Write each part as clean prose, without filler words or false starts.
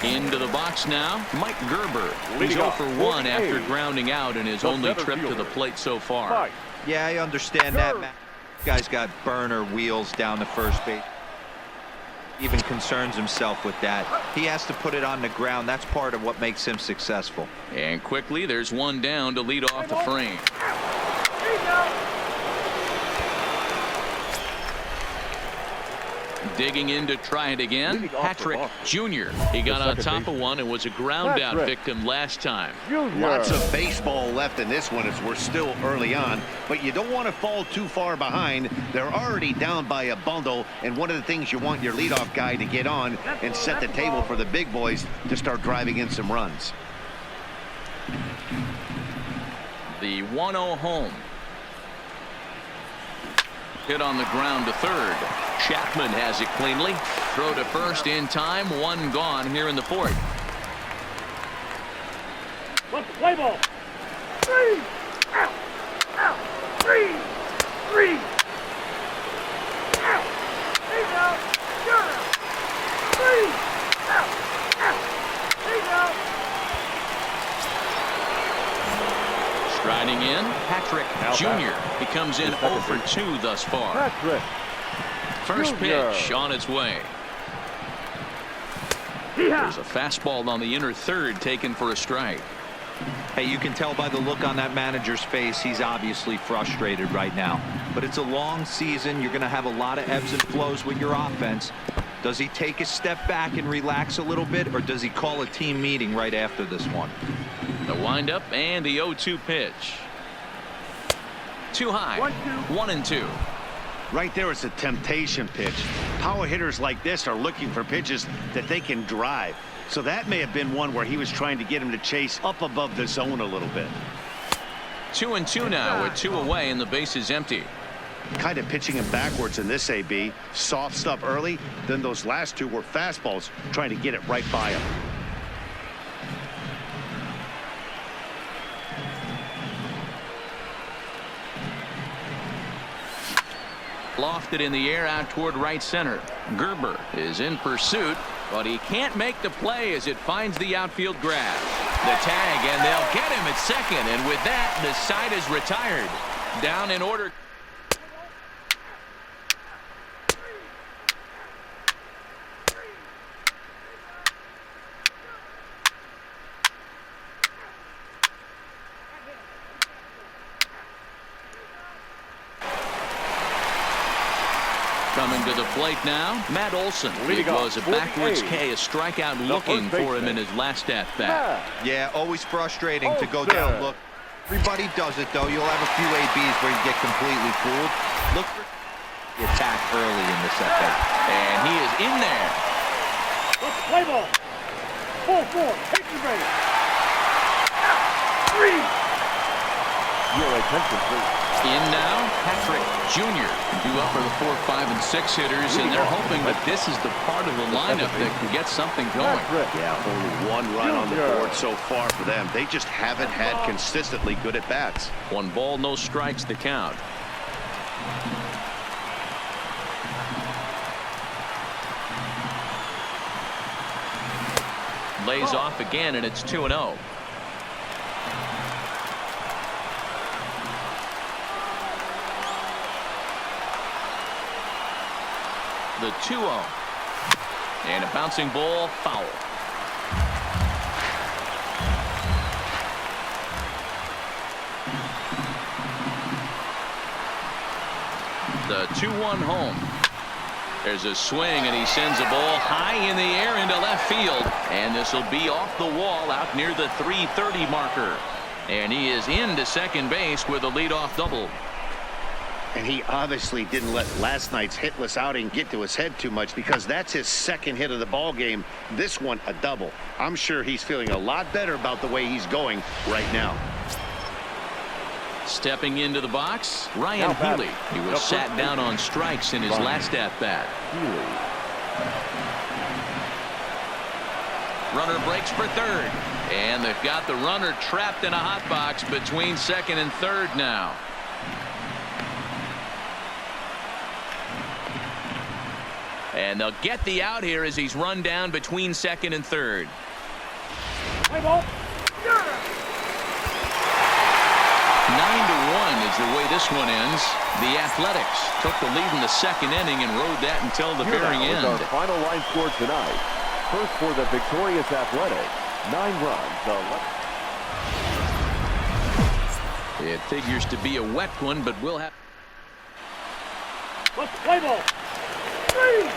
Into the box now, Mike Gerber. He's 0 for 1 after grounding out in his only trip to the plate so far. Yeah, I understand that, man. Guy's got burner wheels down the first base. Even concerns himself with that. He has to put it on the ground. That's part of what makes him successful. And quickly, there's one down to lead off the frame. Digging in to try it again, Patrick Jr. He got on top of one and was a ground out victim last time. Lots of baseball left in this one as we're still early on, but you don't want to fall too far behind. They're already down by a bundle, and one of the things you want your leadoff guy to get on and set the table for the big boys to start driving in some runs. The 1-0 home. Hit on the ground to third. Chapman has it cleanly. Throw to first in time. One gone here in the fourth. What's the play ball? Three. Out. Out. Three. Three. Out. He's out. You're out. Three. Out. Out. He's out. Striding in, Patrick Jr. He comes in 0 for 2 thus far. Patrick. First pitch on its way. There's a fastball on the inner third taken for a strike. Hey, you can tell by the look on that manager's face, he's obviously frustrated right now. But it's a long season. You're going to have a lot of ebbs and flows with your offense. Does he take a step back and relax a little bit, or does he call a team meeting right after this one? The windup and the 0-2 pitch. Too high. 1-2. Right there is a temptation pitch. Power hitters like this are looking for pitches that they can drive. So that may have been one where he was trying to get him to chase up above the zone a little bit. 2-2 now with 2 away and the base is empty. Kind of pitching him backwards in this AB. Soft stuff early, then those last 2 were fastballs trying to get it right by him. Lofted in the air out toward right center. Gerber is in pursuit, but he can't make the play as it finds the outfield grab. The tag, and they'll get him at second, and with that, the side is retired. Down in order. Coming to the plate now, Matt Olson. It was a backwards K, a strikeout looking for him in his last at-bat. Yeah, always frustrating to go down. Look, everybody does it, though. You'll have a few ABs where you get completely fooled. Look for the attack early in this at-bat. And he is in there. Let's play ball. 4-4. Take the base. Three. Your attention, please. In now, Patrick Jr. due up for the 4, 5, and 6 hitters, and they're hoping that this is the part of the lineup that can get something going. Yeah, only 1 run on the board so far for them. They just haven't had consistently good at bats. 1 ball, no strikes the count. Lays off again, and it's 2-0. The 2-0. And a bouncing ball, foul. The 2-1 home. There's a swing, and he sends a ball high in the air into left field. And this will be off the wall out near the 330 marker. And he is into second base with a leadoff double. And he obviously didn't let last night's hitless outing get to his head too much, because that's his second hit of the ball game. This one a double. I'm sure he's feeling a lot better about the way he's going right now. Stepping into the box, Ryan Healy. He was sat down on strikes in his last at-bat. Runner breaks for third, and they've got the runner trapped in a hot box between second and third now. And they'll get the out here as he's run down between second and third. Play ball. 9-1 is the way this one ends. The Athletics took the lead in the second inning and rode that until the very end. Our final line score tonight. First for the victorious Athletics, 9 runs. It figures to be a wet one, but we'll have. Let's play ball. 3.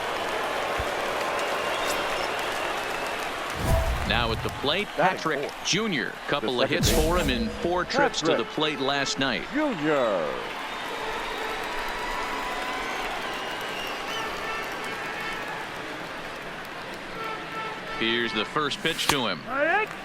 Now at the plate, Patrick Jr. Couple of hits for him in 4 trips to the plate last night. Junior. Here's the first pitch to him.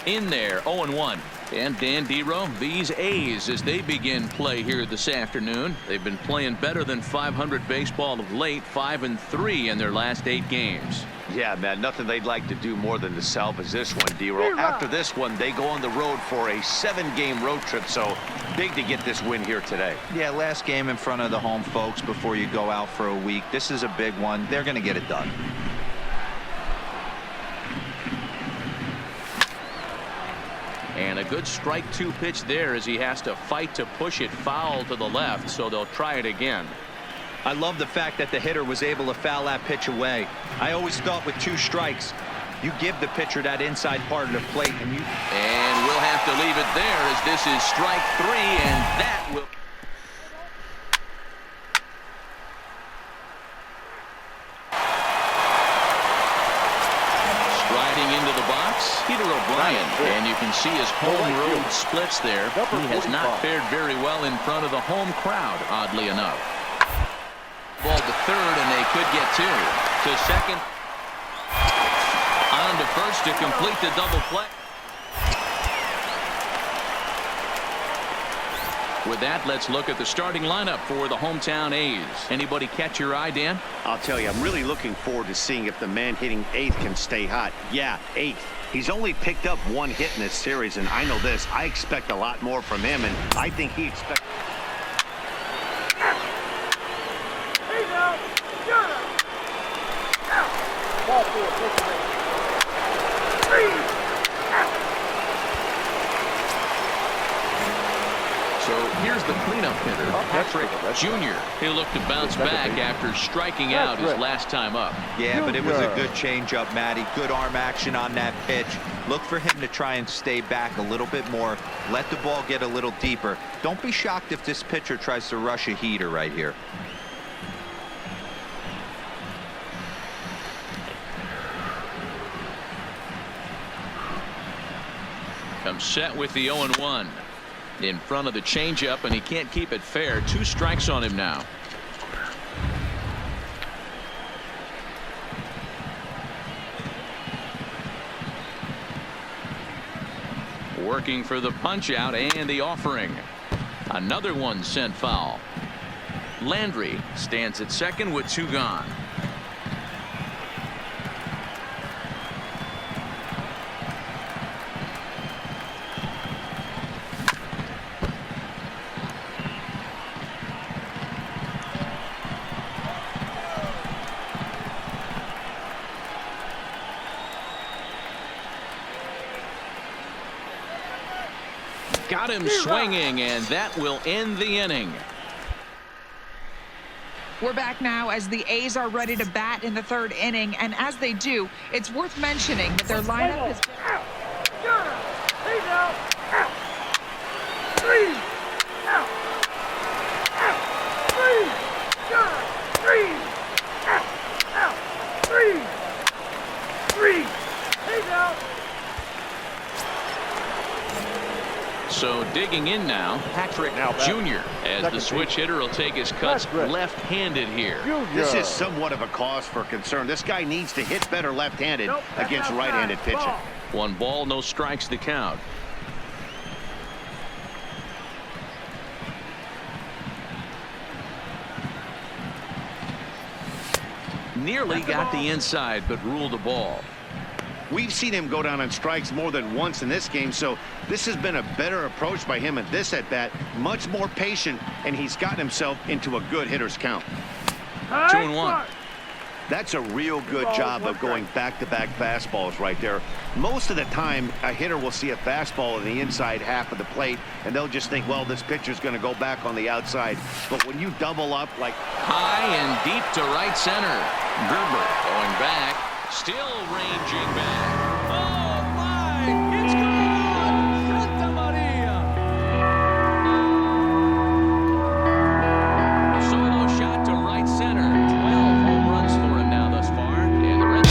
In there, 0-1. And Dan Dero, these A's, as they begin play here this afternoon, they've been playing better than .500 baseball of late, 5-3 in their last 8 games. Yeah, man, nothing they'd like to do more than to salvage this one, Dero. After this one, they go on the road for a 7-game road trip, so big to get this win here today. Yeah, last game in front of the home folks before you go out for a week. This is a big one. They're going to get it done. And a good strike 2 pitch there as he has to fight to push it foul to the left, so they'll try it again. I love the fact that the hitter was able to foul that pitch away. I always thought with 2 strikes, you give the pitcher that inside part of the plate. And we'll have to leave it there as this is strike 3, and that will. Striding into the box, Peter O'Brien, and you can see his home road splits there. He has not fared very well in front of the home crowd, oddly enough. Ball to third, and they could get 2. To second. On to first to complete the double play. With that, let's look at the starting lineup for the hometown A's. Anybody catch your eye, Dan? I'll tell you, I'm really looking forward to seeing if the man hitting 8th can stay hot. Yeah, 8th. He's only picked up 1 hit in this series, and I know this. I expect a lot more from him, and I think he expects. Ball 4. So here's the cleanup hitter, Patrick Jr. He'll look to bounce back after striking out his last time up. Yeah, but it was a good changeup, Matty. Good arm action on that pitch. Look for him to try and stay back a little bit more. Let the ball get a little deeper. Don't be shocked if this pitcher tries to rush a heater right here. Comes set with the 0-1. In front of the changeup, and he can't keep it fair. 2 strikes on him now. Working for the punch out and the offering. Another one sent foul. Landry stands at second with 2 gone. Got him swinging, and that will end the inning. We're back now as the A's are ready to bat in the 3rd inning, and as they do, it's worth mentioning that their lineup is. So digging in now, Patrick Jr. as the switch hitter will take his cuts left-handed here. This is somewhat of a cause for concern. This guy needs to hit better left-handed against right-handed pitching. 1 ball, no strikes the count. Nearly got the inside, but ruled the ball. We've seen him go down on strikes more than once in this game, so this has been a better approach by him at this at-bat. Much more patient, and he's gotten himself into a good hitter's count. 2-1. That's a real good job of going back-to-back fastballs right there. Most of the time, a hitter will see a fastball in the inside half of the plate, and they'll just think, well, this pitcher's going to go back on the outside. But when you double up like... High and deep to right center. Gerber going back, still ranging back. Oh, my! It's gone! Santa Maria! Solo shot to right center. 12 home runs for him now thus far. And the Red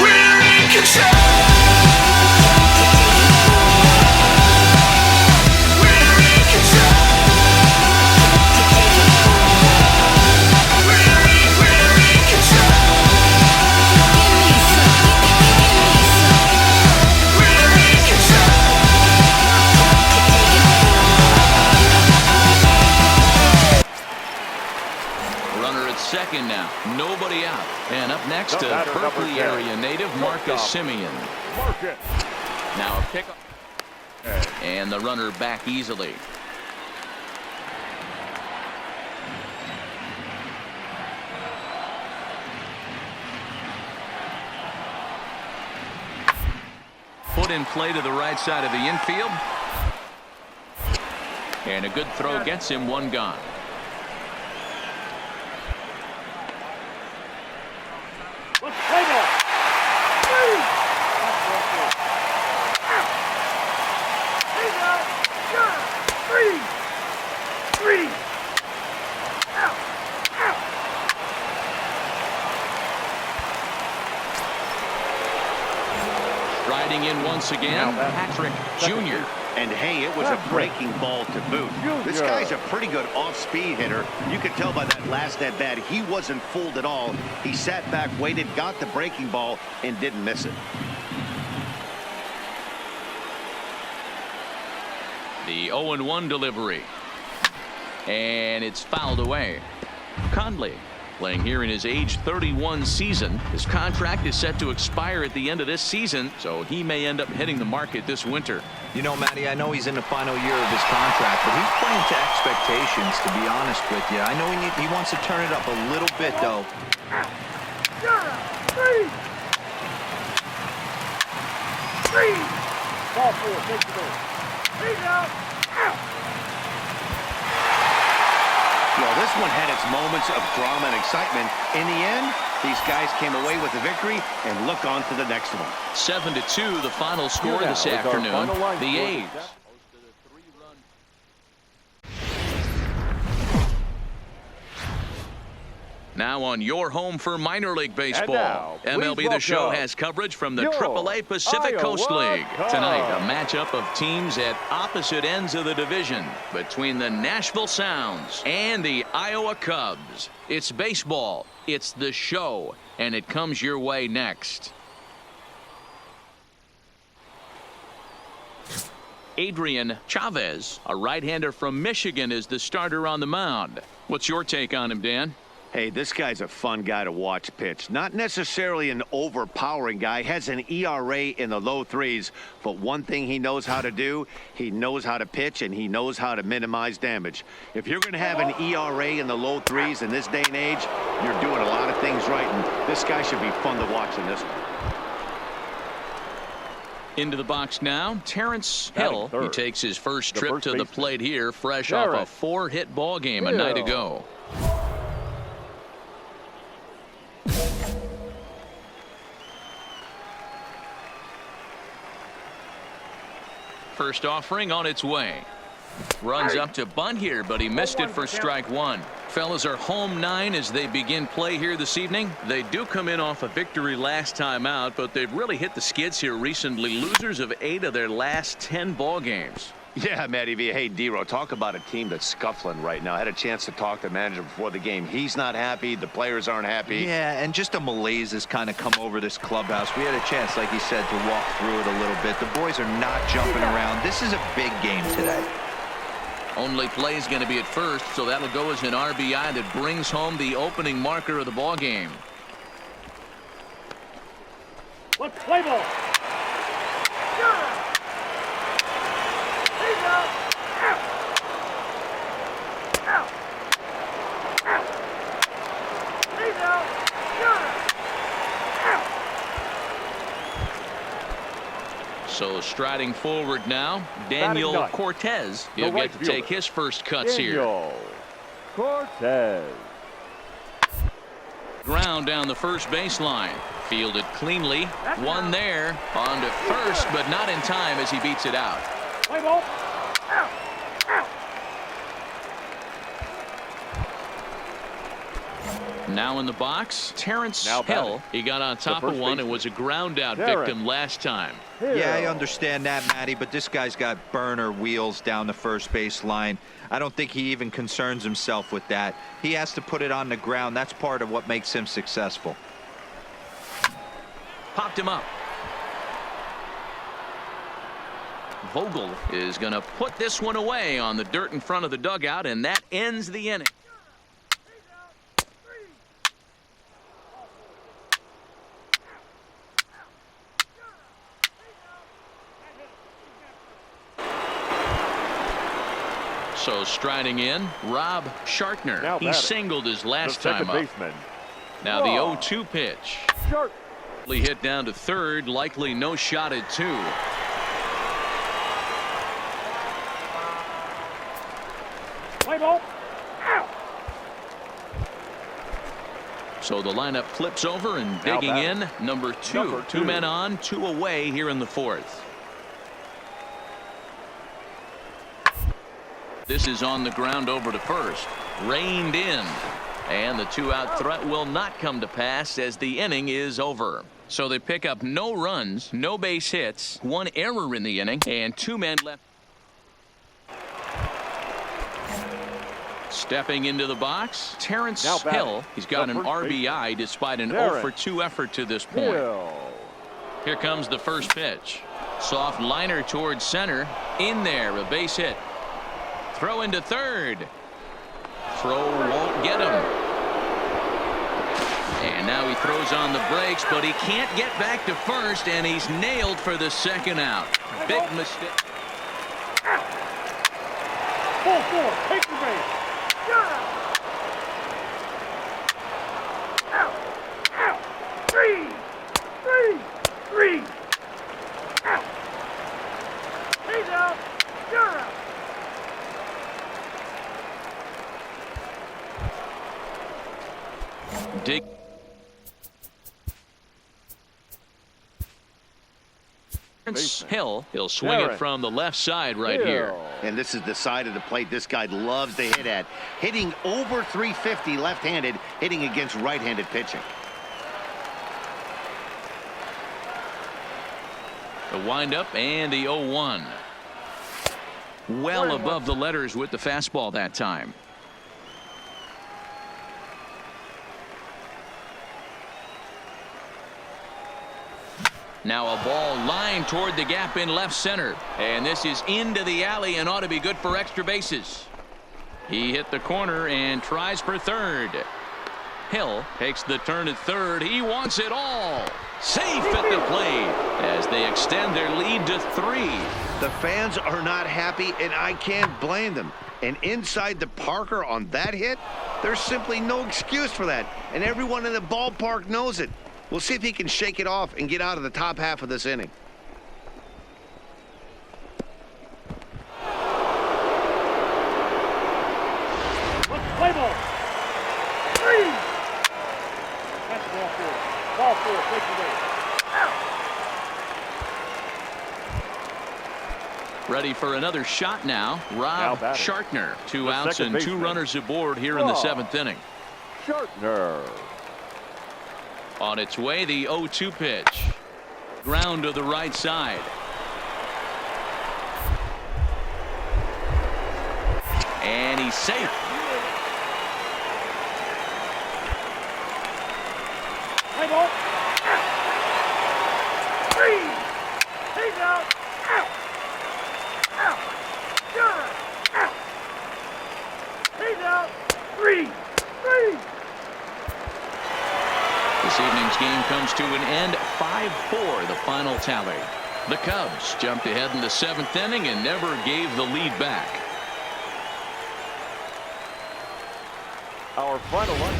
We're in control. second now. Nobody out. And up next, No matter, Berkeley number 10. area native Marcus Simeon. Marcus. Now a pickup. And the runner back easily. Put in play to the right side of the infield. And a good throw gets him one gone. Let's play ball. Three. Out. Riding in once again, Patrick Jr. And hey, it was a breaking ball to boot. This guy's a pretty good off-speed hitter. You could tell by that last at bat he wasn't fooled at all. He sat back, waited, got the breaking ball, and didn't miss it. The 0-1 delivery. And it's fouled away. Conley playing here in his age 31 season. His contract is set to expire at the end of this season, so he may end up hitting the market this winter. You know, Matty, I know he's in the final year of his contract, but he's playing to expectations, to be honest with you. I know he wants to turn it up a little bit, though. Three. Ball four. Take the ball. He's out. Well, this one had its moments of drama and excitement. In the end, these guys came away with the victory and look on to the next one. 7-2, the final score this afternoon. The A's. Now on your home for minor league baseball. MLB The Show has coverage from the AAA Pacific Coast League. Tonight, a matchup of teams at opposite ends of the division between the Nashville Sounds and the Iowa Cubs. It's baseball, it's The Show, and it comes your way next. Adrian Chavez, a right-hander from Michigan, is the starter on the mound. What's your take on him, Dan? Hey, this guy's a fun guy to watch pitch. Not necessarily an overpowering guy. Has an ERA in the low threes. But one thing he knows how to do, he knows how to pitch and he knows how to minimize damage. If you're going to have an ERA in the low threes in this day and age, you're doing a lot of things right. And this guy should be fun to watch in this one. Into the box now, Terrence Hill. He takes his first trip to the plate here, fresh off a 4-hit ball game a night ago. First offering on its way. Runs up to bunt here, but he missed it for strike one. Fellas are home 9 as they begin play here this evening. They do come in off a victory last time out, but they've really hit the skids here recently. Losers of 8 of their last 10 ball games. Yeah, Matty V. Hey, D-Row, talk about a team that's scuffling right now. I had a chance to talk to the manager before the game. He's not happy. The players aren't happy. Yeah, and just a malaise has kind of come over this clubhouse. We had a chance, like you said, to walk through it a little bit. The boys are not jumping around. This is a big game today. Only play is going to be at first, so that'll go as an RBI that brings home the opening marker of the ball game. Let's play ball. So striding forward now, Daniel ninth, Cortez. the He'll right get to take fielder, his first cuts here. Daniel Cortez. Ground down the first baseline. Fielded cleanly. One there. On to first, but not in time as he beats it out. Play ball. Out. Out. Now in the box, Terrence Now batting. Hill. He got on top of first one and baseman, was a ground out Terrence victim last time. Yeah, I Hill. understand that, Matty, but this guy's got burner wheels down the first base line. I don't think he even concerns himself with that. He has to put it on the ground. That's part of what makes him successful. Popped him up. Vogel is going to put this one away on the dirt in front of the dugout, and that ends the inning. So striding in, Rob Shartner. Now He batting. singled his The last second time up. baseman, Now the Rob 0-2 pitch. Sharp. Hit down to third, likely no shot at two. Play ball. Out. So the lineup flips over and Now digging in, batting. number two. Number Two two. men on, two away here in the fourth. This is on the ground over to first. Reined in. And the two-out threat will not come to pass as the inning is over. So they pick up no runs, no base hits, one error in the inning, and two men left. Stepping into the box, Terrence Now batting. Hill. He's got The an first RBI despite an Terrence 0-for-2 effort to this point. Hill. Here comes the first pitch. Soft liner towards center. In there, a base hit. Throw into third. Throw won't get him. And now he throws on the brakes, but he can't get back to first, and he's nailed for the second out. Big mistake. Full four. Take the base. Out. Out. Three. Out. He's out. You're out. Dig. Hill. He'll swing it Terrence from the left side right here. Hill. And this is the side of the plate this guy loves to hit at. Hitting over 350 left-handed, hitting against right-handed pitching. The windup and the 0-1. Well above the letters with the fastball that time. Now a ball lined toward the gap in left center. And this is into the alley and ought to be good for extra bases. He hit the corner and tries for third. Hill takes the turn at third. He wants it all. Safe at the plate as they extend their lead to 3. The fans are not happy, and I can't blame them. And inside the Parker on that hit, there's simply no excuse for that. And everyone in the ballpark knows it. We'll see if he can shake it off and get out of the top half of this inning. Let's play ball. Three. That's ball four. Ball four. Take the base. Out. Ready for another shot now. Now Rob batting. Shartner. 2 The outs second and 2 baseman. runners aboard here in the Rob 7th inning. Shartner. On its way, the 0-2 pitch. Ground to the right side. And he's safe. Play ball. Out. Three. He's out. Out. Out. You're out. He's out. Three. This evening's game comes to an end. 5-4, the final tally. The Cubs jumped ahead in the 7th inning and never gave the lead back. Our final one.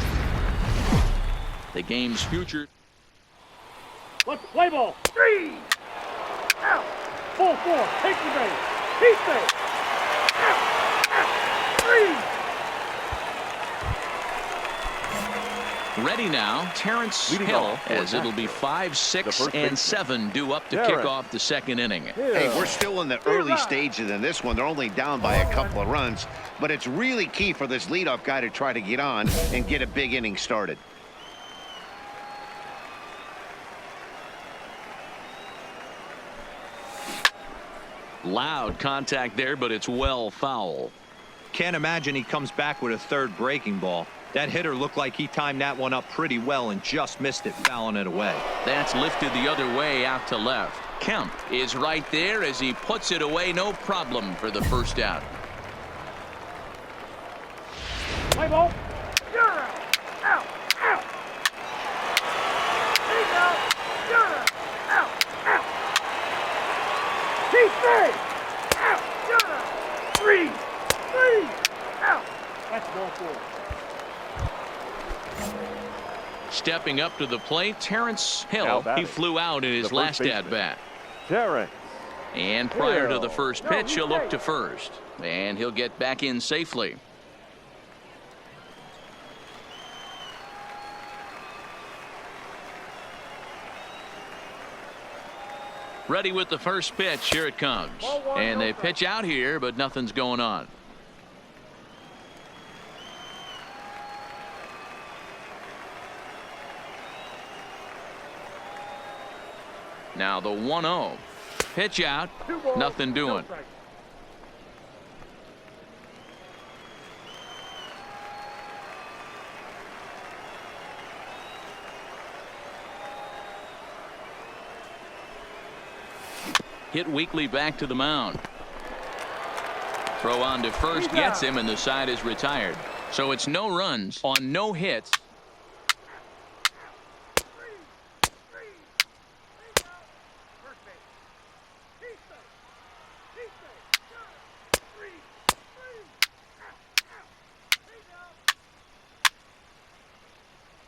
The game's future. Let's play ball. Three. Out. Ball four. Take the base. Keep base. Out. Out. Three. Ready now, Terrence Leading Hill, off for as it'll be Nashville. 5, 6, and 7 due up to kick Terrence off the second inning. Hey, we're still in the early stages in this one. They're only down by a couple of runs, but it's really key for this leadoff guy to try to get on and get a big inning started. Loud contact there, but it's well foul. Can't imagine he comes back with a third breaking ball. That hitter looked like he timed that one up pretty well and just missed it, fouling it away. That's lifted the other way out to left. Kemp is right there as he puts it away, no problem for the first out. Play ball. You're out. Out. Out. He's out. You're out. Out. Out. Keep base. Out. You're out. Three. Three. Out. That's ball four. Stepping up to the plate, Terrence Hill. Now He batting, flew out in his the last first baseman. at-bat. Terrence. And prior to the Hill. first pitch, he'll look to first. And he'll get back in safely. Ready with the first pitch. Here it comes. And they pitch out here, but nothing's going on. Now the 1-0. Pitch out. Nothing doing. Hit weakly back to the mound. Throw on to first gets him, and the side is retired. So it's no runs on no hits.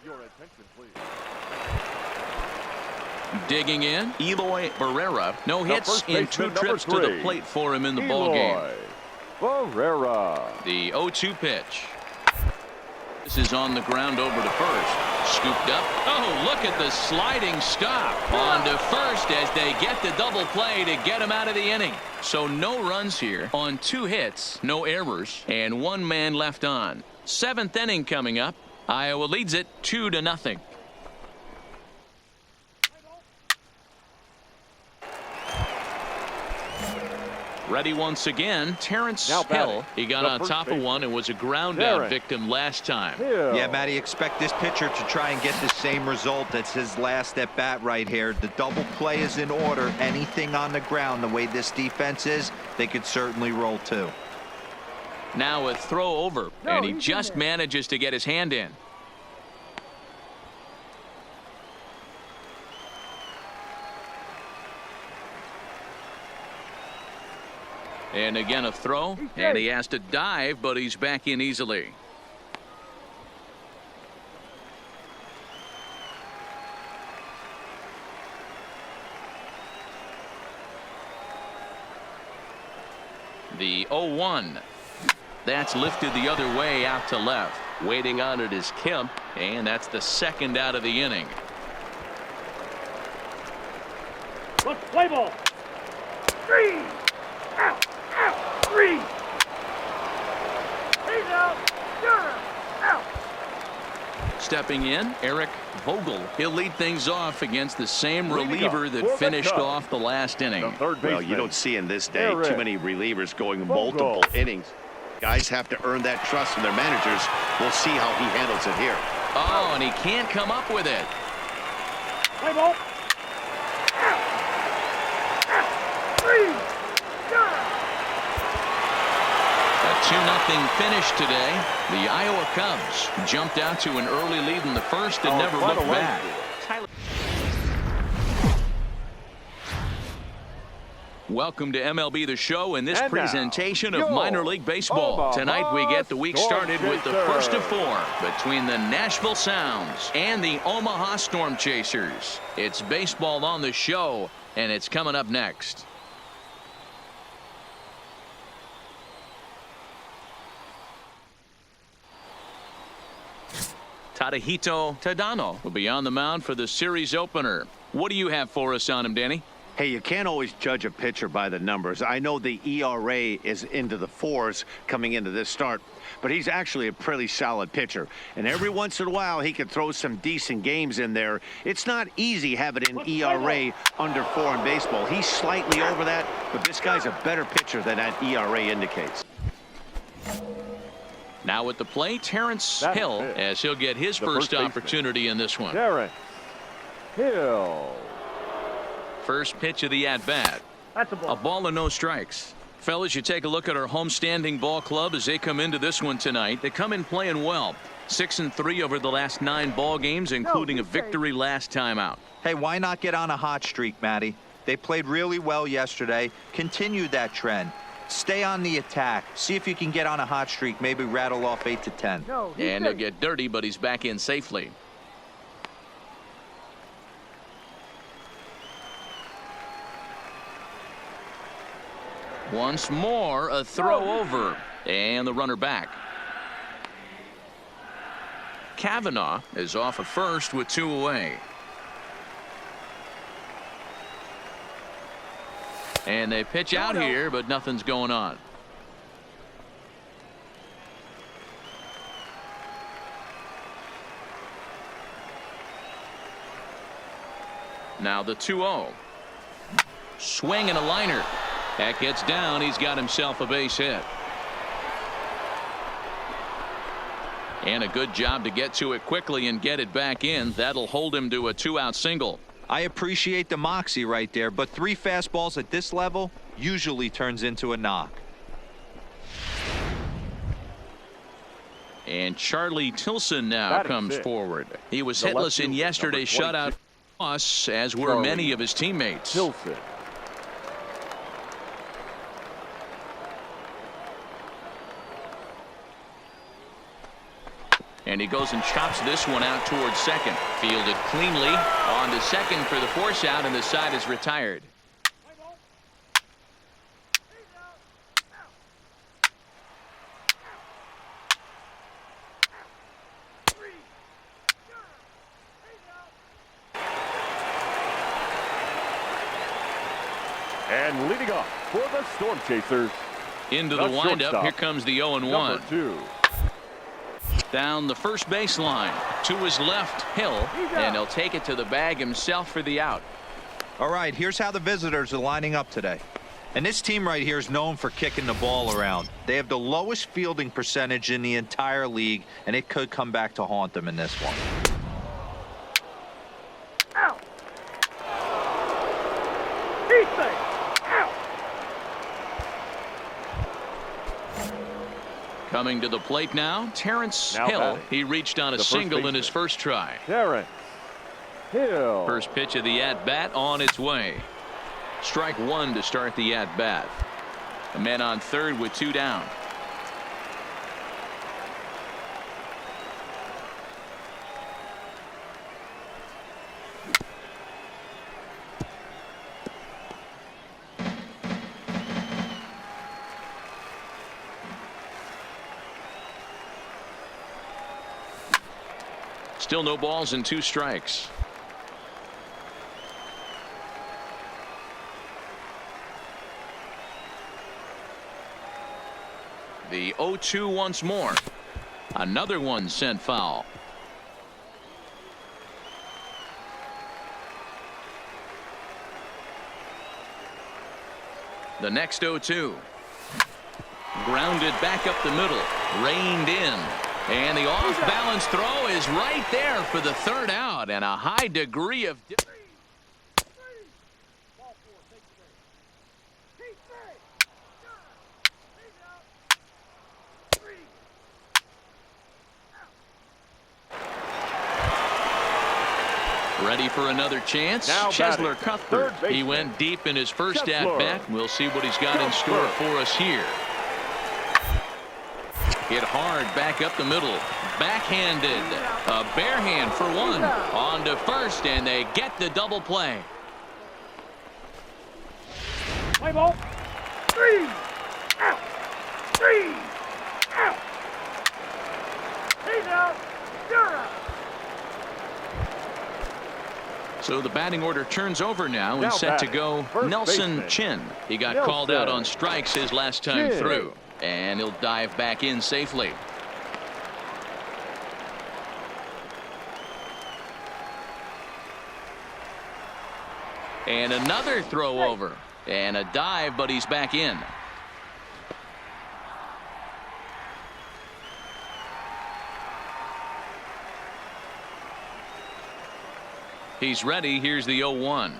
Your attention, please. Digging in, Eloy Barrera. No hits first in baseman, 2 number trips to the 3. plate for him in the ballgame. Barrera. The 0-2 pitch. This is on the ground over to first. Scooped up. Oh, look at the sliding stop. On to first as they get the double play to get him out of the inning. So no runs here on 2 hits, no errors, and 1 man left on. 7th inning coming up. Iowa leads it 2-0. Ready once again, Terrence Now batting, Hill. He got the on first top of baseman, one and was a ground out Terrence victim last time. Hill. Yeah, Matty, expect this pitcher to try and get the same result. That's his last at bat right here. The double play is in order. Anything on the ground, the way this defense is, they could certainly roll too. Now a throw over, and he just manages to get his hand in. And again a throw, and he has to dive, but he's back in easily. The 0-1. That's lifted the other way out to left. Waiting on it is Kemp, and that's the 2nd out of the inning. Let's play ball. Three. Out. Out. Three. He's out. You're out. Out. Stepping in, Eric Vogel. He'll lead things off against the same reliever for that the finished Cubs. off the last inning. The third Well, baseman. you don't see in this day Eric too many relievers going Vogel. multiple innings. Guys have to earn that trust from their managers. We'll see how he handles it here. Oh, and he can't come up with it. Play ball. Out. Out. Three. You're out. A 2-0 finish today. The Iowa Cubs jumped out to an early lead in the first and Our never final looked back. run. Welcome to MLB The Show and this And now, presentation of your minor league baseball. Omaha Tonight we get the week Storm started with the Chasers. first of 4 between the Nashville Sounds and the Omaha Storm Chasers. It's baseball on the show, and it's coming up next. Tadahito Tadano will be on the mound for the series opener. What do you have for us on him, Danny? Hey, you can't always judge a pitcher by the numbers. I know the ERA is into the 4s coming into this start, but he's actually a pretty solid pitcher. And every once in a while, he can throw some decent games in there. It's not easy having an ERA under 4 in baseball. He's slightly over that, but this guy's a better pitcher than that ERA indicates. Now at the plate, Terrence Hill, as he'll get his first opportunity in this one. Terrence Hill. First pitch of the at-bat. That's a ball. A ball and no strikes. Fellas, you take a look at our homestanding ball club as they come into this one tonight. They come in playing well. 6-3 over the last 9 ball games, including a victory last time out. Hey, why not get on a hot streak, Matty? They played really well yesterday. Continue that trend. Stay on the attack. See if you can get on a hot streak. Maybe rattle off 8 to 10. And he'll get dirty, but he's back in safely. Once more, a throw over. And the runner back. Kavanaugh is off at first with 2 away. And they pitch out here, but nothing's going on. Now the 2-0. Swing and a liner. That gets down. He's got himself a base hit. And a good job to get to it quickly and get it back in. That'll hold him to a 2-out single. I appreciate the moxie right there, but 3 fastballs at this level usually turns into a knock. And Charlie Tilson now comes forward. He was hitless in yesterday's shutout loss, as were many of his teammates. Tilson. And he goes and chops this one out towards second. Fielded cleanly. On to second for the force out, and the side is retired. And leading off for the Storm Chasers. Into the windup. Here comes the 0-1. Number 2. Down the first baseline to his left, Hill, and he'll take it to the bag himself for the out. All right, here's how the visitors are lining up today. And this team right here is known for kicking the ball around. They have the lowest fielding percentage in the entire league, and it could come back to haunt them in this one. Out. He's safe. Out. Coming to the plate now, Terrence Hill. batting. He reached on a The first single in baseman. his first try. Terrence Hill. First pitch of the at-bat on its way. Strike 1 to start the at-bat. A man on third with 2 down. Still no balls and 2 strikes. The 0-2 once more. Another one sent foul. The next 0-2. Grounded back up the middle. Reined in. And the off-balance throw is right there for the 3rd out, and a high degree of... Ready for another chance? Now Chesler batting, Cuthbert. third He baseman. went deep in his first Chesler. at-bat. We'll see what he's got in store for us here. Hit hard back up the middle. Backhanded. A bare hand for 1. On to first, and they get the double play. Play ball. 3. Out. 3. Out. He's out. You're out. So the batting order turns over now Now and set to batting, go first Nelson baseman. Chin. He got Nelson called out on strikes his last time Chin. through. And he'll dive back in safely. And another throw over. And a dive, but he's back in. He's ready. Here's the 0-1.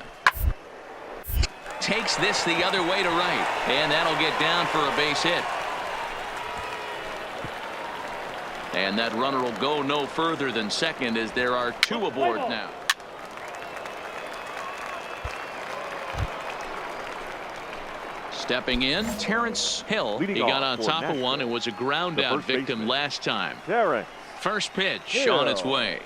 Takes this the other way to right. And that'll get down for a base hit. And that runner will go no further than second as there are two aboard now. Stepping in, Terrence Hill. Leading He got off on for top of one Nashville, and was a ground the out first victim baseman. last time. Terrence First pitch Hill. on its way.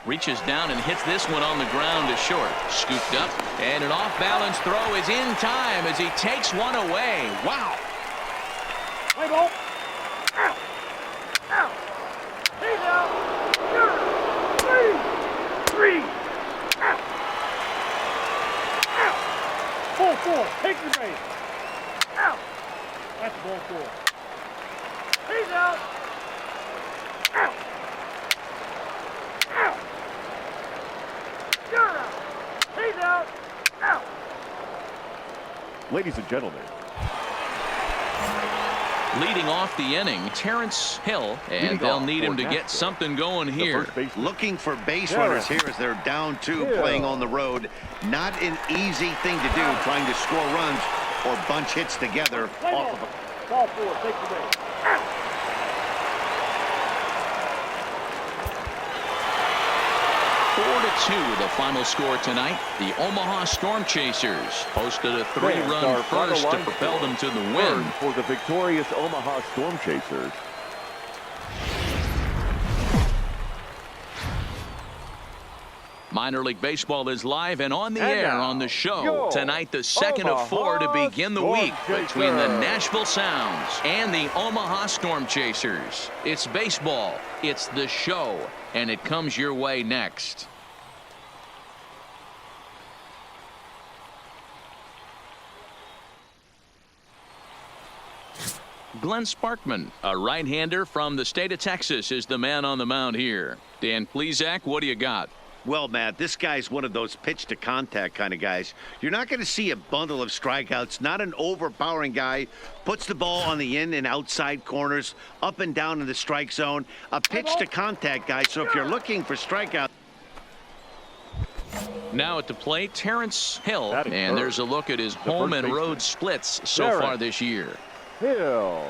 Reaches down and hits this one on the ground to short. Scooped up, and an off-balance throw is in time as he takes one away. Wow. Play ball. Out. Out. He's out. Three. Out. Out. Ball four. Take your base. Out. That's ball four. He's out. Out. Out. You're out. He's out. Out. Ladies and gentlemen, Leading off the inning, Terrence Hill, and Leading they'll off need him for to get Nashville, something going the here. first baseman. Looking for base Terrence runners here as they're down two Hill. playing on the road. Not an easy thing to do, trying to score runs or bunch hits together Play off ball. of a Ball four. Take your base. Out. 4-2 the final score tonight. The Omaha Storm Chasers posted a Fans, our three-run final first to line propel score. them to the Third win. for the victorious Omaha Storm Chasers. Minor League Baseball is live and on the And air now, on the show. your Tonight, the second of four to Omaha begin the Storm week between the Chasers. Nashville Sounds and the Omaha Storm Chasers. It's baseball, it's the show, and it comes your way next. Glenn Sparkman, a right-hander from the state of Texas, is the man on the mound here. Dan Plesac, what do you got? Well, Matt, this guy's one of those pitch to contact kind of guys. You're not going to see a bundle of strikeouts, not an overpowering guy. Puts the ball on the in and outside corners, up and down in the strike zone. A pitch to contact guy. So if you're looking for strikeouts. Now at the plate, Terrence Hill, Batting and first, there's a look at his the home first and baseman. road splits so Terrence far this year. Hill.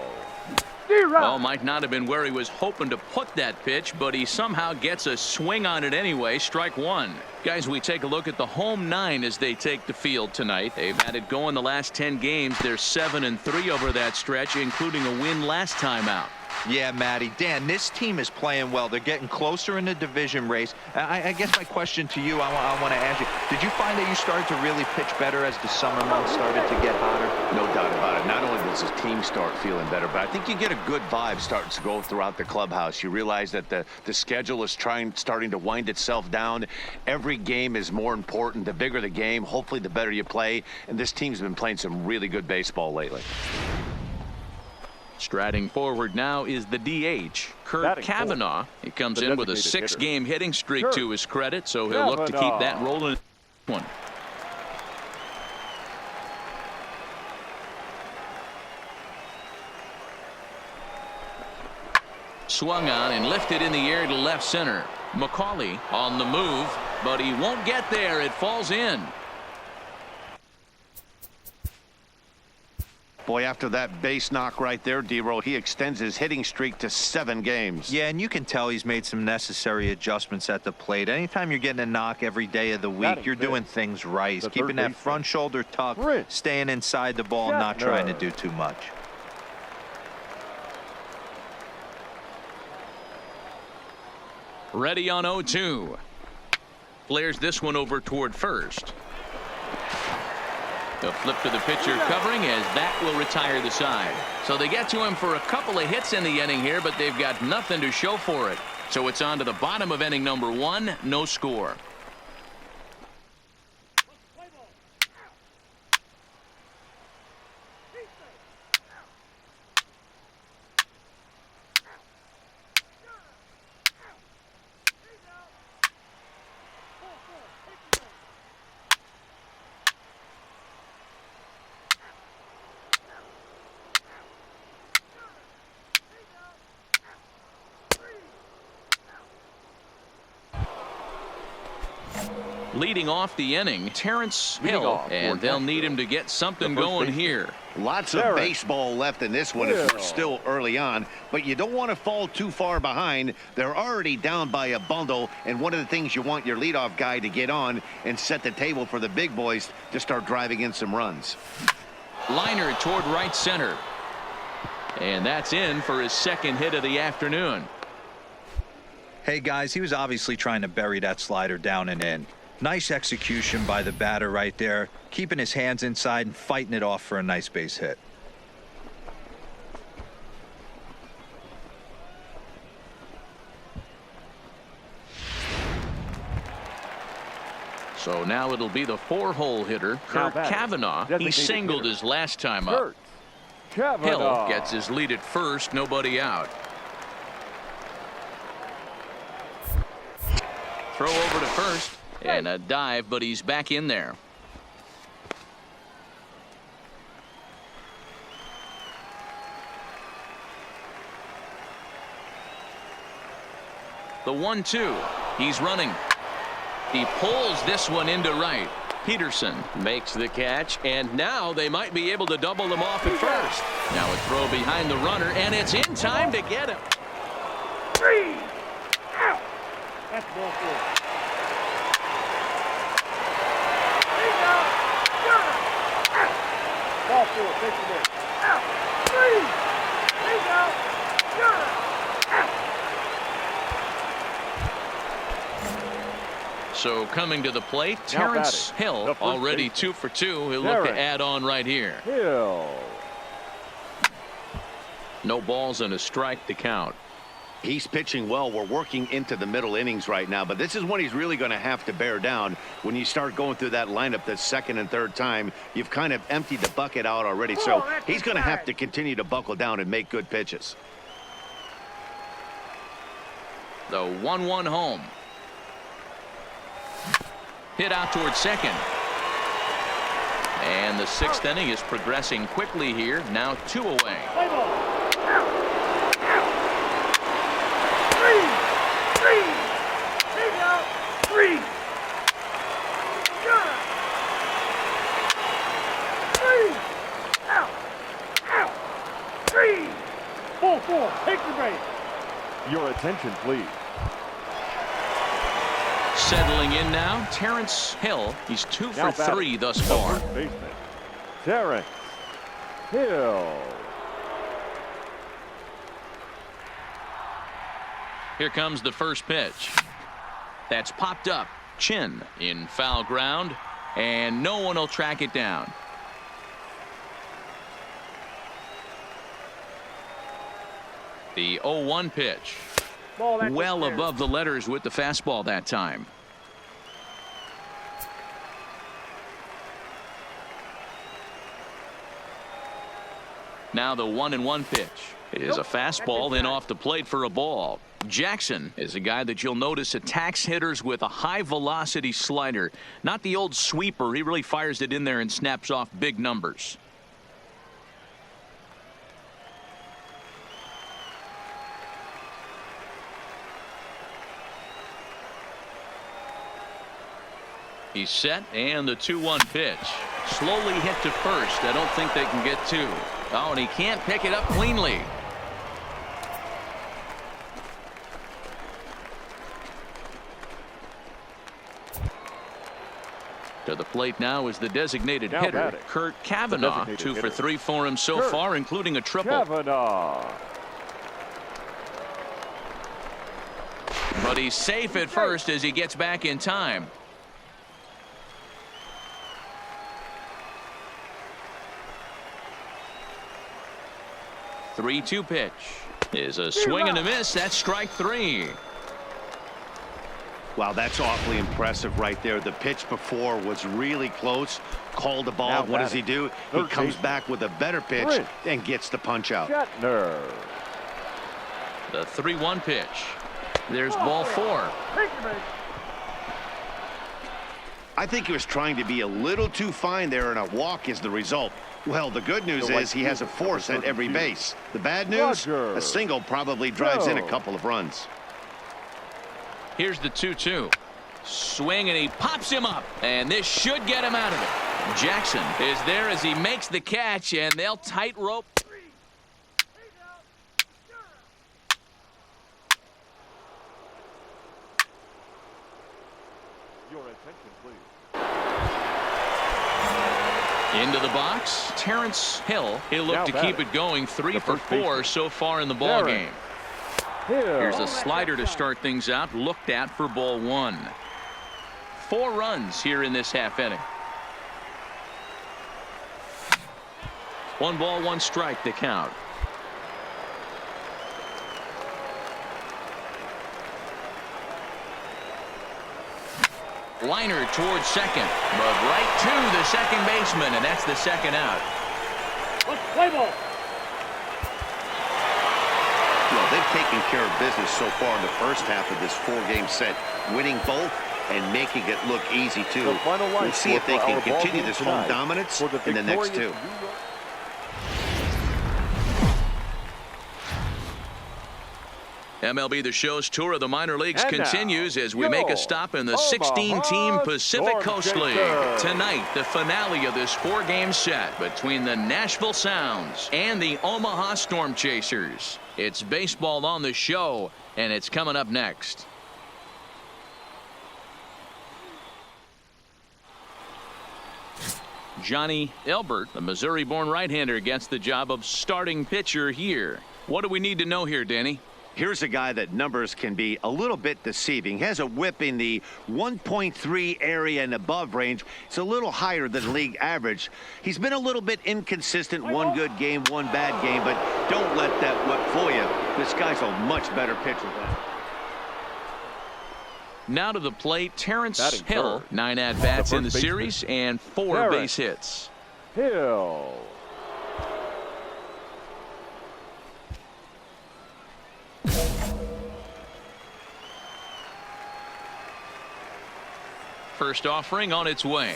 Well, might not have been where he was hoping to put that pitch, but he somehow gets a swing on it anyway. Strike one. Guys, we take a look at the home nine as they take the field tonight. They've had it going the last 10 games. They're 7-3 over that stretch, including a win last time out. Yeah, Matty. Dan, this team is playing well. They're getting closer in the division race. I guess my question to you, I want to ask you, did you find that you started to really pitch better as the summer months started to get hotter? No doubt about it. Not only does his team start feeling better, but I think you get a good vibe starting to go throughout the clubhouse. You realize that the schedule is starting to wind itself down. Every game is more important. The bigger the game, hopefully the better you play. And this team's been playing some really good baseball lately. Striding forward now is the DH, Kurt Batting Cavanaugh. He comes the in with a designated 6-game hitting streak Kurt to his credit, so he'll look to keep that Cavanaugh. rolling. One. Swung on and lifted in the air to left center. McCauley on the move, but he won't get there. It falls in. Boy, after that base knock right there, D-Roll, he extends his hitting streak to 7 games. Yeah, and you can tell he's made some necessary adjustments at the plate. Anytime you're getting a knock every day of the week, Batting you're fifth, doing things right. He's the keeping third that baseman, front shoulder tucked, Rich staying inside the ball, and not trying to Shatner. do too much. Ready on 0-2. Flares this one over toward first. A flip to the pitcher covering as that will retire the side. So they get to him for a couple of hits in the inning here, but they've got nothing to show for it. So it's on to the bottom of inning number 1. No score. Leading off the inning, Terrence Leading Hill, off and for they'll Nashville, need him to get something the first going baseman. here. Lots of Terrence baseball left in this one as we're Hill. still early on, but you don't want to fall too far behind. They're already down by a bundle, and one of the things you want your leadoff guy to get on and set the table for the big boys to start driving in some runs. Liner toward right center. And that's in for his second hit of the afternoon. Hey guys, he was obviously trying to bury that slider down and in. Nice execution by the batter right there, keeping his hands inside and fighting it off for a nice base hit. So now it'll be the 4-hole hitter, Kurt batting, Kavanaugh. He designated singled hitter. his last time up. Kurt Kavanaugh. Hill gets his lead at first, nobody out. Throw over to first and a dive, but he's back in there. The 1-2. He's running. He pulls this one into right. Peterson makes the catch, and now they might be able to double them off at first. Now a throw behind the runner, and it's in time to get him. 3 out. That's ball 4. He's out. Got him. Out. Ball 4. Take the ball. Out. 3. He's out. Got him. So coming to the plate, Now Terrence batting, Hill, the first already baseman. 2 for 2. He'll look to Terrence add on right here. Hill. No balls and a strike to count. He's pitching well. We're working into the middle innings right now, but this is when he's really going to have to bear down. When you start going through that lineup the second and third time, you've kind of emptied the bucket out already. So he's going to have to continue to buckle down and make good pitches. The 1-1 home. Hit out towards second. And the 6th inning is progressing quickly here. Now 2 away. Play ball. Out. Out. 3. 3. He's out. 3. Got him. 3. Out. Out. 3. Ball 4. Take the base. Your attention, please. Settling in now, Terrence Hill. He's 2 Now for batting, 3 thus the far. first baseman, Terrence Hill. Here comes the first pitch. That's popped up. Chin in foul ground, and no one will track it down. The 0-1 pitch. Ball that Well gets there. above the letters with the fastball that time. Now the 1-1 pitch is a fastball in off the plate for a ball. Jackson is a guy that you'll notice attacks hitters with a high velocity slider. Not the old sweeper. He really fires it in there and snaps off big numbers. He's set, and the 2-1 pitch. Slowly hit to first. I don't think they can get 2. Oh, and he can't pick it up cleanly. To the plate now is the designated Now hitter, batting, Kurt Kavanaugh. designated 2 for hitter, 3 for him so Kurt far, including a triple. Kavanaugh. But he's safe at first as he gets back in time. The 3-2 pitch is a swing and a miss. That's strike 3. Wow, that's awfully impressive right there. The pitch before was really close. Called the ball. Now What does he batting, do? He third comes baseman, back with a better pitch Prince and gets the punch out. Shatner. The 3-1 pitch. There's ball 4. Take the base. I think he was trying to be a little too fine there, and a walk is the result. Well, the good news The right is he has a fielder, force at every 32. base. The bad news, Roger. a single probably drives in a Go. couple of runs. Here's the 2-2. Swing, and he pops him up. And this should get him out of it. Jackson is there as he makes the catch, and they'll tightrope. Your attention, please. Into the box, Terrence Hill. He'll look to keep it going 3 for 4 so far in the ball game. Here's a slider to start things out, looked at for ball 1. 4 runs here in this half inning. 1 ball, 1 strike to count. Liner towards second, but right to the second baseman, and that's the second out. Let's play ball. Well, they've taken care of business so far in the first half of this 4-game set, winning both and making it look easy too. We'll see if they can continue this home dominance in the next 2. MLB The Show's tour of the minor leagues continues as we make a stop in the 16-team Pacific Coast League. Tonight, the finale of this 4-game set between the Nashville Sounds and the Omaha Storm Chasers. It's baseball on the show, and it's coming up next. Johnny Elbert, the Missouri-born right-hander, gets the job of starting pitcher here. What do we need to know here, Danny? Here's a guy that numbers can be a little bit deceiving. Has a whip in the 1.3 area and above range. It's a little higher than league average. He's been a little bit inconsistent. 1 good game, 1 bad game, but don't let that whip fool you. This guy's a much better pitcher than that. Now to the plate, Terrence Hill. 9 at-bats in the series and 4 base hits. Hill. First offering on its way.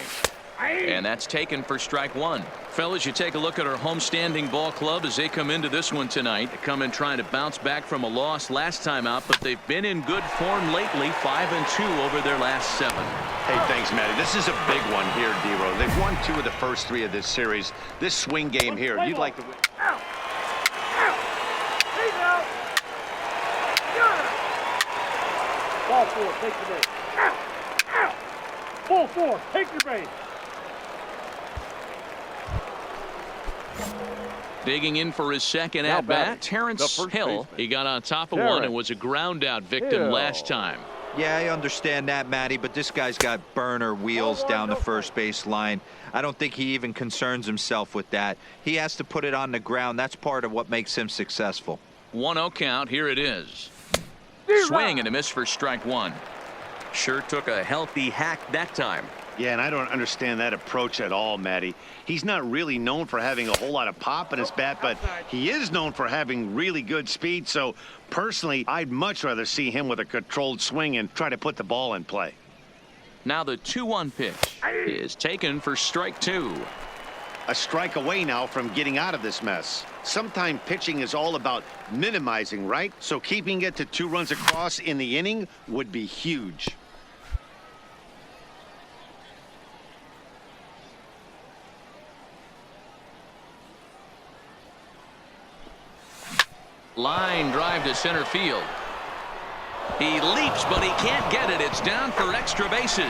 And that's taken for strike 1. Fellas, you take a look at our homestanding ball club as they come into this one tonight. They come in trying to bounce back from a loss last time out, but they've been in good form lately, 5-2 over their last 7. Hey, thanks, Matty. This is a big one here, D-Row. They've won 2 of the first 3 of this series. This swing game here, you'd like to win. Out. Out. He's out. Ball 4, take the base. Out. Out. Ball 4, take your base. Digging in for his second at-bat, Terrence Hill. He got on top of one and was a ground-out victim last time. Yeah, I understand that, Matty, but this guy's got burner wheels down the first base line. I don't think he even concerns himself with that. He has to put it on the ground. That's part of what makes him successful. 1-0 count. Here it is. Swing and a miss for strike 1. Sure took a healthy hack that time. Yeah, and I don't understand that approach at all, Matty. He's not really known for having a whole lot of pop in his bat, but he is known for having really good speed. So, personally, I'd much rather see him with a controlled swing and try to put the ball in play. Now the 2-1 pitch is taken for strike 2. A strike away now from getting out of this mess. Sometimes pitching is all about minimizing, right? So keeping it to 2 runs across in the inning would be huge. Line drive to center field. He leaps, but he can't get it. It's down for extra bases.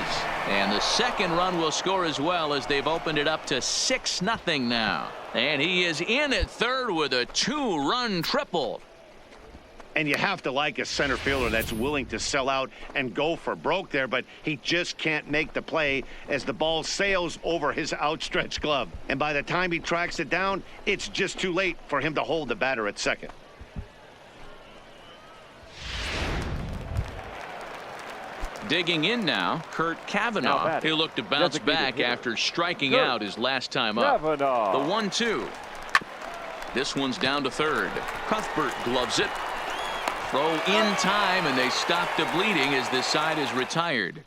And the second run will score as well as they've opened it up to 6-0 now. And he is in at third with a 2-run triple. And you have to like a center fielder that's willing to sell out and go for broke there, but he just can't make the play as the ball sails over his outstretched glove. And by the time he tracks it down, it's just too late for him to hold the batter at second. Digging in now, Kurt Cavanaugh. He'll look to bounce back after striking out his last time up. The 1-2. This one's down to third. Cuthbert gloves it. Throw in time, and they stop the bleeding as this side is retired.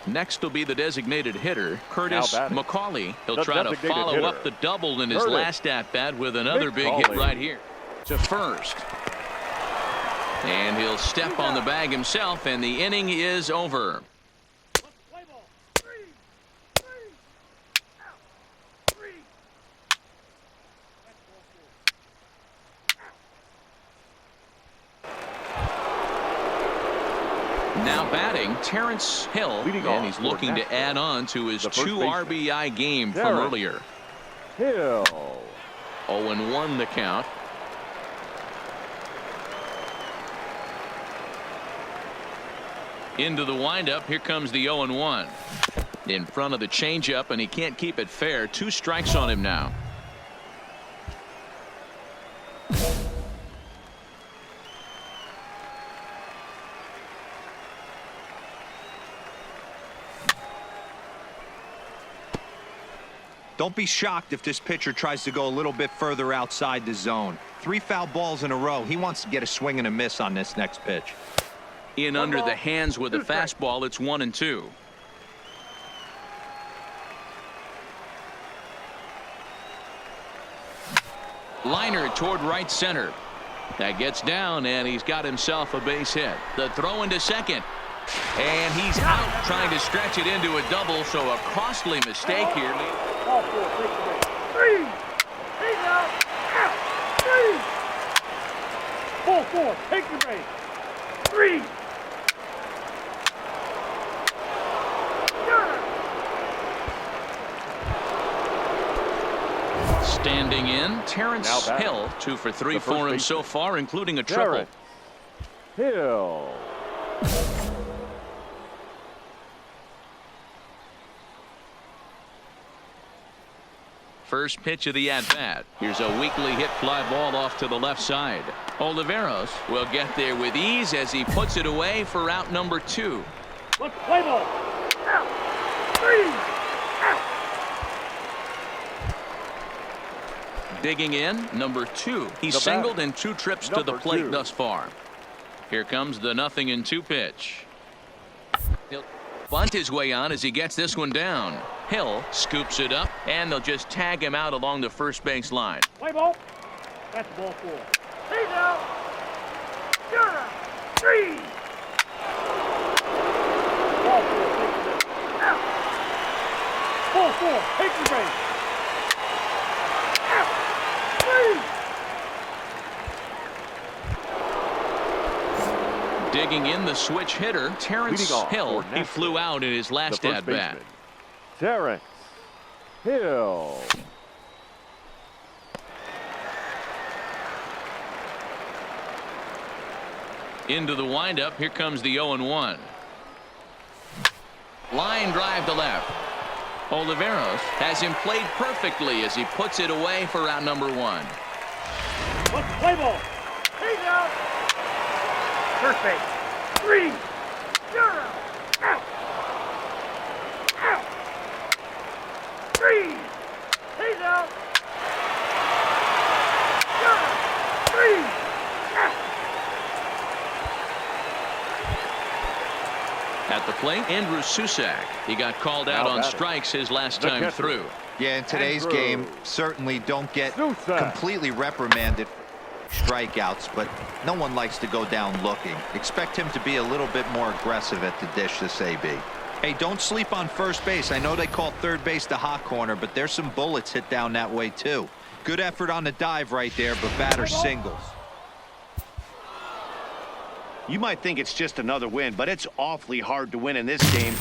Next will be the designated hitter, Curtis batting. McCauley. He'll The try to designated follow up hitter, the double in his Curtis last at-bat with another big hit McCauley. right here to first. And he'll step on the bag himself, and the inning is over. Play ball. 3. 3. Out. 3. That's ball 4. Now batting, Terrence Hill, Leading and off he's for looking to Nashville, add on to his the first 2 baseman, RBI game from Terrence earlier. Hill. 0-1 the count. Into the windup. Here comes the 0-1. In front of the changeup, and he can't keep it fair. 2 strikes on him now. Don't be shocked if this pitcher tries to go a little bit further outside the zone. 3 foul balls in a row. He wants to get a swing and a miss on this next pitch. In under the hands with a fastball. It's 1-2. Liner toward right center. That gets down, and he's got himself a base hit. The throw into second. And he's out trying to stretch it into a double, so a costly mistake here. Ball 4. Take the base. 3. He's out. Out. 3. Ball 4. Take the base. 3. Standing in, Terrence Now batting, Hill, 2 for 3 the for first him so baseman, far, including a triple. Terrence Hill. First pitch of the at-bat. Here's a weakly hit fly ball off to the left side. Oliveros will get there with ease as he puts it away for out number 2. Let's play ball. Out. 3. Out. Digging in, number 2. He's The singled batter, in 2 trips to the number plate 2. thus far. Here comes the 0-2 pitch. He'll bunt his way on as he gets this one down. Hill scoops it up, and they'll just tag him out along the first base line. Play ball. That's ball 4. He's out. You're out. 3. Ball 4. Take the base. Out. Ball 4. Take the base. Out. 3. Digging in, the switch hitter, Terrence Leading off Hill. for He Nashville, flew out in his The last first at-bat. baseman, Terrence Hill. Into the windup. Here comes the 0-1. Line drive to left. Oliveros has him played perfectly as he puts it away for out number 1. Let's play ball. He's out. First base. 3. You're out. Out. Out. 3. He's out. You're out. 3. Out. At the plate, Andrew Susak. He got called out Now on batting, strikes his last the time catcher. through. Yeah, in today's Andrew game, certainly don't get Susak. completely reprimanded for strikeouts, but no one likes to go down looking. Expect him to be a little bit more aggressive at the dish this AB. Hey, don't sleep on first base. I know they call third base the hot corner, but there's some bullets hit down that way too. Good effort on the dive right there, but batter singles. You might think it's just another win, but it's awfully hard to win in this game.